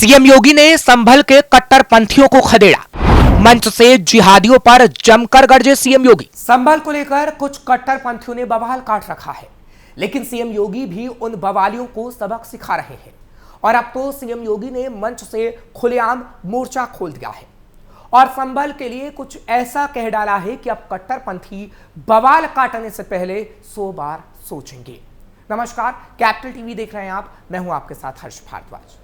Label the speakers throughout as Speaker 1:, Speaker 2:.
Speaker 1: CM योगी ने संभल के कट्टरपंथियों को खदेड़ा। मंच से जिहादियों पर जमकर गरजे सीएम योगी। संभल को लेकर कुछ कट्टरपंथियों ने बवाल काट रखा है, लेकिन सीएम योगी भी उन बवालियों को सबक सिखा रहे हैं। और अब तो सीएम योगी ने मंच से खुलेआम मोर्चा खोल दिया है और संभल के लिए कुछ ऐसा कह डाला है कि अब कट्टरपंथी बवाल काटने से पहले 100 बार सोचेंगे। नमस्कार, कैपिटल टीवी देख रहे हैं आप। मैं हूं आपके साथ हर्ष भारद्वाज।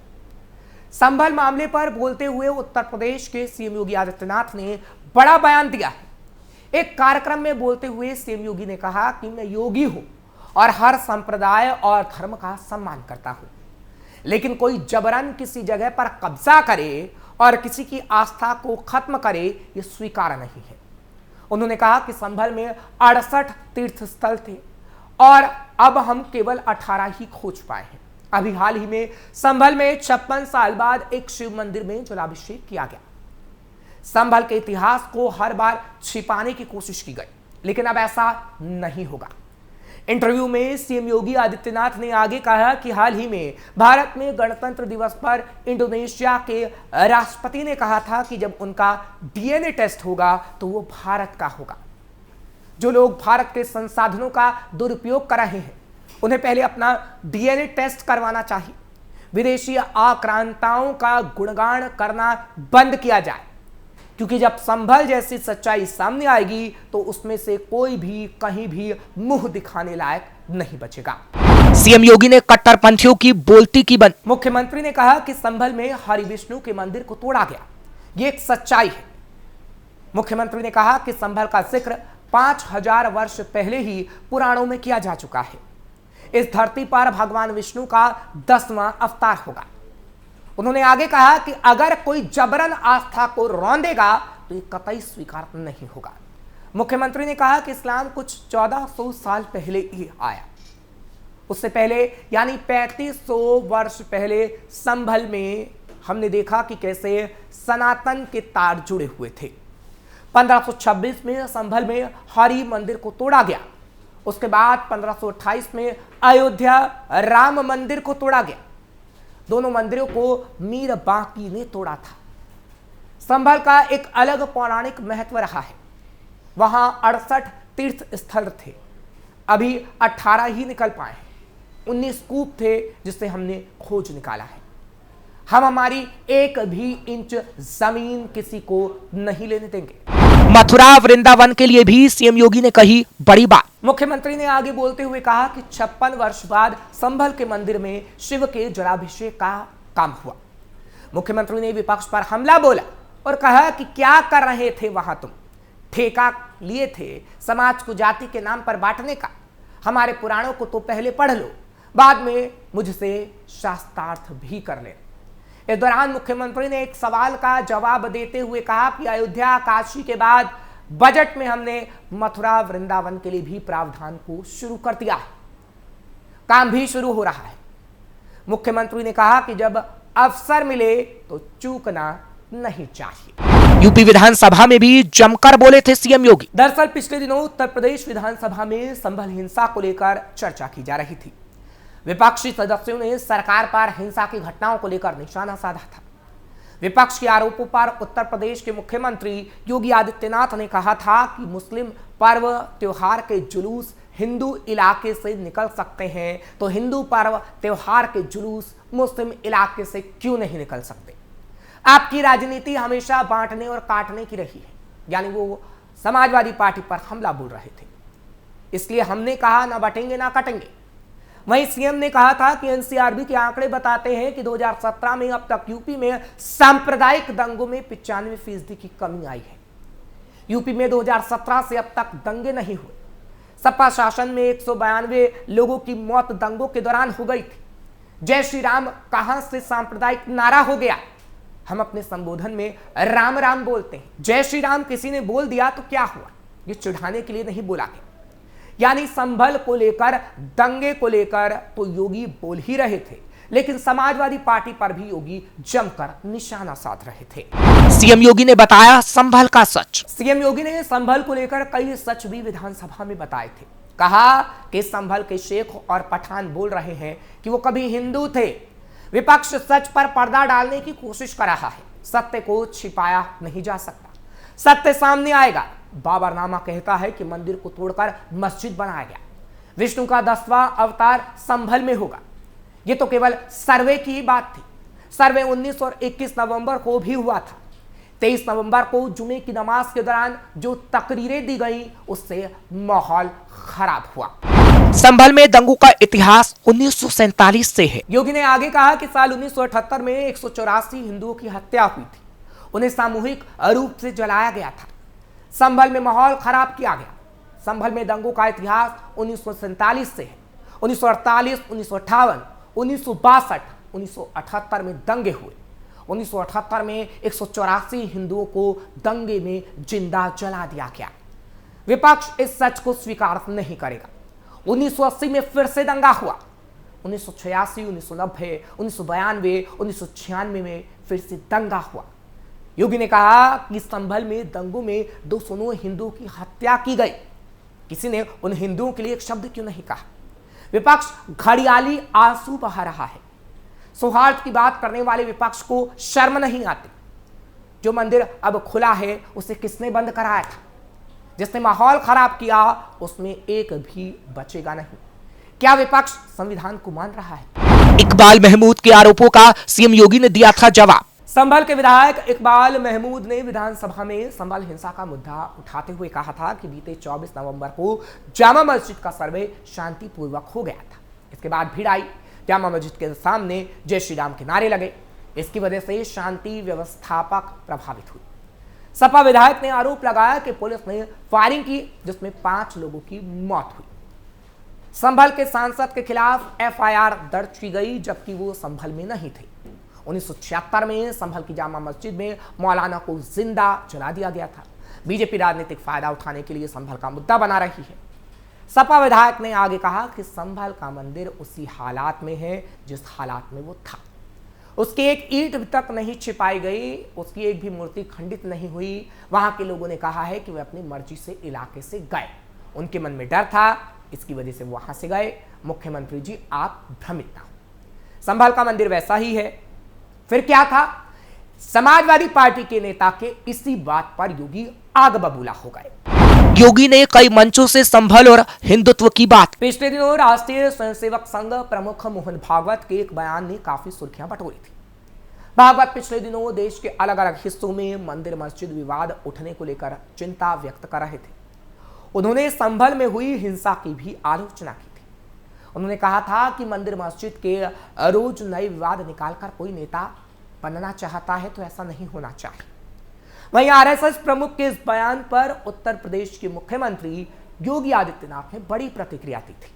Speaker 1: संभल मामले पर बोलते हुए उत्तर प्रदेश के सीएम योगी आदित्यनाथ ने बड़ा बयान दिया है। एक कार्यक्रम में बोलते हुए सीएम योगी ने कहा कि मैं योगी हूं और हर संप्रदाय और धर्म का सम्मान करता हूं, लेकिन कोई जबरन किसी जगह पर कब्जा करे और किसी की आस्था को खत्म करे, यह स्वीकार्य नहीं है। उन्होंने कहा कि संभल में 68 तीर्थ स्थल थे और अब हम केवल 18 ही खोज पाए हैं। अभी हाल ही में संभल में 56 साल बाद एक शिव मंदिर में जलाभिषेक किया गया। संभल के इतिहास को हर बार छिपाने की कोशिश की गई, लेकिन अब ऐसा नहीं होगा। इंटरव्यू में सीएम योगी आदित्यनाथ ने आगे कहा कि हाल ही में भारत में गणतंत्र दिवस पर इंडोनेशिया के राष्ट्रपति ने कहा था कि जब उनका डीएनए टेस्ट होगा तो वो भारत का होगा। जो लोग भारत के संसाधनों का दुरुपयोग कर रहे हैं, उन्हें पहले अपना डीएनए टेस्ट करवाना चाहिए। विदेशी आक्रांताओं का गुणगान करना बंद किया जाए, क्योंकि जब संभल जैसी सच्चाई सामने आएगी तो उसमें से कोई भी कहीं भी मुंह दिखाने लायक नहीं बचेगा। सीएम योगी ने कट्टरपंथियों की बोलती की बंद। मुख्यमंत्री ने कहा कि संभल में हरि विष्णु के मंदिर को तोड़ा गया, ये एक सच्चाई है। मुख्यमंत्री ने कहा कि संभल का जिक्र 5000 वर्ष पहले ही पुराणों में किया जा चुका है। इस धरती पर भगवान विष्णु का 10वां अवतार होगा। उन्होंने आगे कहा कि अगर कोई जबरन आस्था को रौंदेगा तो ये कतई स्वीकार नहीं होगा। मुख्यमंत्री ने कहा कि इस्लाम कुछ 1400 साल पहले ही आया। उससे पहले यानी 3500 वर्ष पहले संभल में हमने देखा कि कैसे सनातन के तार जुड़े हुए थे। 1526 में संभल में हरि मंदिर को तोड़ा गया। उसके बाद 1528 में अयोध्या राम मंदिर को तोड़ा गया। दोनों मंदिरों को मीर बांकी ने तोड़ा था। संभल का एक अलग पौराणिक महत्व रहा है। वहां 68 तीर्थ स्थल थे, अभी 18 ही निकल पाए हैं। 19 कूप थे जिससे हमने खोज निकाला है। हम हमारी एक भी इंच जमीन किसी को नहीं लेने देंगे। मथुरा वृंदावन के लिए भी सीएम योगी ने कही बड़ी बात। मुख्यमंत्री ने आगे बोलते हुए कहा कि 56 वर्ष बाद संभल के मंदिर में शिव के जलाभिषेक का काम हुआ। मुख्यमंत्री ने विपक्ष पर हमला बोला और कहा कि क्या कर रहे थे वहां तुम? ठेका लिए थे समाज को जाति के नाम पर बांटने का। हमारे पुराणों को तो पहले पढ़ लो, बाद में मुझसे शास्त्रार्थ भी कर ले। इस दौरान मुख्यमंत्री ने एक सवाल का जवाब देते हुए कहा कि अयोध्या काशी के बाद बजट में हमने मथुरा वृंदावन के लिए भी प्रावधान को शुरू कर दिया है। काम भी शुरू हो रहा है। मुख्यमंत्री ने कहा कि जब अवसर मिले तो चूकना नहीं चाहिए। यूपी विधानसभा में भी जमकर बोले थे सीएम योगी। दरअसल पिछले दिनों उत्तर प्रदेश विधानसभा में संभल हिंसा को लेकर चर्चा की जा रही थी। विपक्षी सदस्यों ने सरकार पर हिंसा की घटनाओं को लेकर निशाना साधा था। विपक्ष के आरोपों पर उत्तर प्रदेश के मुख्यमंत्री योगी आदित्यनाथ ने कहा था कि मुस्लिम पर्व त्योहार के जुलूस हिंदू इलाके से निकल सकते हैं, तो हिंदू पर्व त्योहार के जुलूस मुस्लिम इलाके से क्यों नहीं निकल सकते? आपकी राजनीति हमेशा बांटने और काटने की रही है। यानी वो समाजवादी पार्टी पर हमला बोल रहे थे, इसलिए हमने कहा ना बटेंगे ना कटेंगे। वहीं सीएम ने कहा था कि एनसीआरबी के आंकड़े बताते हैं कि 2017 में अब तक यूपी में सांप्रदायिक दंगों में 95% की कमी आई है। यूपी में 2017 से अब तक दंगे नहीं हुए। सपा शासन में 192 लोगों की मौत दंगों के दौरान हो गई थी। जय श्री राम कहां से सांप्रदायिक नारा हो गया? हम अपने संबोधन में राम राम बोलते हैं। जय श्री राम किसी ने बोल दिया तो क्या हुआ? ये चिढ़ाने के लिए नहीं बोला गया। यानी संभल को लेकर, दंगे को लेकर तो योगी बोल ही रहे थे, लेकिन समाजवादी पार्टी पर भी योगी जमकर निशाना साध रहे थे। सीएम योगी ने बताया संभल का सच। सीएम योगी ने संभल को लेकर कई सच भी विधानसभा में बताए थे। कहा कि संभल के शेख और पठान बोल रहे हैं कि वो कभी हिंदू थे, विपक्ष सच पर पर्दा डालने की कोशिश कर रहा है। सत्य को छिपाया नहीं जा सकता, सत्य सामने आएगा। बाबरनामा कहता है कि मंदिर को तोड़कर मस्जिद बनाया गया। विष्णु का 10वां अवतार संभल में होगा। यह तो केवल सर्वे की बात थी। सर्वे 19 और 21 नवंबर को भी हुआ था। 23 नवंबर को जुमे की नमाज के दौरान जो तकरीरें दी गई, उससे माहौल खराब हुआ। संभल में दंगों का इतिहास 1947 से है। योगी ने आगे कहा कि साल 1978 में 184 हिंदुओं की हत्या हुई थी। उन्हें सामूहिक रूप से जलाया गया था। संभल में माहौल खराब किया गया। संभल में दंगों का इतिहास 1947 से है। 1948, 1958, 1962, 1978 में दंगे हुए। 1978 में 184 हिंदुओं को दंगे में जिंदा जला दिया गया। विपक्ष इस सच को स्वीकार नहीं करेगा। 1980 में फिर से दंगा हुआ। 1986, 1990, 1992, 1996 में फिर से दंगा हुआ। योगी ने कहा कि संभल में दंगों में 209 हिंदुओं की हत्या की गई। किसी ने उन हिंदुओं के लिए एक शब्द क्यों नहीं कहा? विपक्ष घड़ियाली आंसू बहा रहा है। सौहार्द की बात करने वाले विपक्ष को शर्म नहीं आती। जो मंदिर अब खुला है, उसे किसने बंद कराया था? जिसने माहौल खराब किया, उसमें एक भी बचेगा नहीं। क्या विपक्ष संविधान को मान रहा है? इकबाल महमूद के आरोपों का सीएम योगी ने दिया था जवाब। संभल के विधायक इकबाल महमूद ने विधानसभा में संभल हिंसा का मुद्दा उठाते हुए कहा था कि बीते 24 नवंबर को जामा मस्जिद का सर्वे शांतिपूर्वक हो गया था। इसके बाद भीड़ आई। जामा मस्जिद के सामने जय श्री राम के नारे लगे। इसकी वजह से शांति व्यवस्थापक प्रभावित हुई। सपा विधायक ने आरोप लगाया कि पुलिस ने फायरिंग की, जिसमें 5 लोगों की मौत हुई। संभल के सांसद के खिलाफ एफआईआर दर्ज की गई, जबकि वो संभल में नहीं थे। 1976 में संभल की जामा मस्जिद में मौलाना को जिंदा जला दिया गया था। बीजेपी राजनीतिक फायदा उठाने के लिए संभल का मुद्दा बना रही है। सपा विधायक ने आगे कहा कि संभल का मंदिर उसी हालात में है जिस हालात में वो था। उसकी एक ईंट तक नहीं छिपाई गई, उसकी एक भी मूर्ति खंडित नहीं हुई। वहां के लोगों ने कहा है कि वे अपनी मर्जी से इलाके से गए। उनके मन में डर था, इसकी वजह से वहां से गए। मुख्यमंत्री जी, आप भ्रमित ना हो। संभल का मंदिर वैसा ही है। फिर क्या था? समाजवादी पार्टी के नेता के इसी बात पर योगी आग बबूला हो गए। योगी ने कई मंचों से संभल और हिंदुत्व की बात। पिछले दिनों राष्ट्रीय स्वयंसेवक संघ प्रमुख मोहन भागवत के एक बयान ने काफी सुर्खियां बटोरी थी। भागवत पिछले दिनों देश के अलग अलग हिस्सों में मंदिर मस्जिद विवाद उठने को लेकर चिंता व्यक्त कर रहे थे। उन्होंने संभल में हुई हिंसा की भी आलोचना की थी। उन्होंने कहा था कि मंदिर मस्जिद के रोज नए विवाद निकालकर कोई नेता बनना चाहता है तो ऐसा नहीं होना चाहिए। वहीं आरएसएस प्रमुख के इस बयान पर उत्तर प्रदेश के मुख्यमंत्री योगी आदित्यनाथ ने बड़ी प्रतिक्रिया दी थी।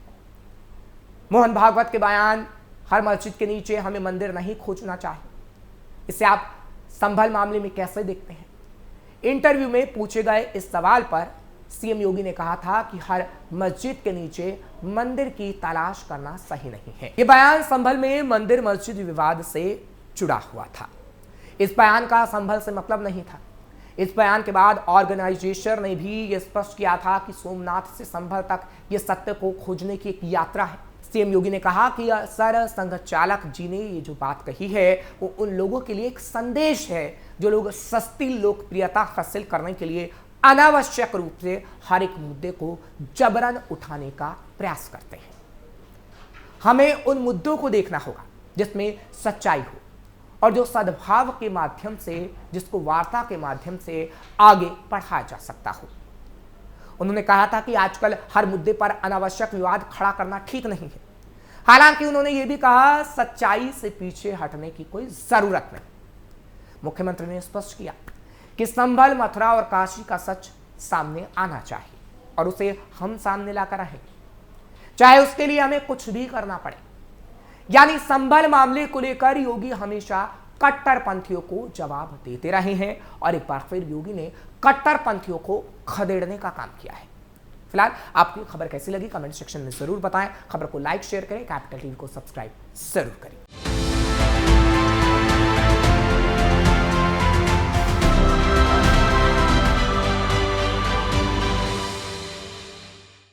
Speaker 1: मोहन भागवत के बयान, हर मस्जिद के नीचे हमें मंदिर नहीं खोजना चाहिए, इसे आप संभल मामले में कैसे देखते हैं? इंटरव्यू में पूछे गए इस सवाल पर सीएम योगी ने कहा था कि हर मस्जिद के नीचे मंदिर की तलाश करना सही नहीं है। यह बयान संभल में मंदिर मस्जिद विवाद से जुड़ा हुआ था। इस बयान का संभल से मतलब नहीं था। इस बयान के बाद ऑर्गेनाइजेशन ने भी यह स्पष्ट किया था कि सोमनाथ से संभल तक यह सत्य को खोजने की एक यात्रा है। सीएम योगी ने कहा कि सर संघ चालक जी ने ये जो बात कही है वो उन लोगों के लिए एक संदेश है जो लोग सस्ती लोकप्रियता हासिल करने के लिए अनावश्यक रूप से हर एक मुद्दे को जबरन उठाने का प्रयास करते हैं। हमें उन मुद्दों को देखना होगा जिसमें सच्चाई हो और जो सद्भाव के माध्यम से, जिसको वार्ता के माध्यम से आगे बढ़ाया जा सकता हो। उन्होंने कहा था कि आजकल हर मुद्दे पर अनावश्यक विवाद खड़ा करना ठीक नहीं है। हालांकि उन्होंने ये भी कहा सच्चाई से पीछे हटने की कोई जरूरत नहीं। मुख्यमंत्री ने स्पष्ट किया कि संभल, मथुरा और काशी का सच सामने आना चाहिए और उसे हम सामने लाकर रहेंगे, चाहे उसके लिए हमें कुछ भी करना पड़े। यानी संभल मामले को लेकर योगी हमेशा कट्टरपंथियों को जवाब देते रहे हैं और एक बार फिर योगी ने कट्टरपंथियों को खदेड़ने का काम किया है। फिलहाल आपकी खबर कैसी लगी कमेंट सेक्शन में जरूर बताएं। खबर को लाइक शेयर करें, कैपिटल टीवी को सब्सक्राइब जरूर करें।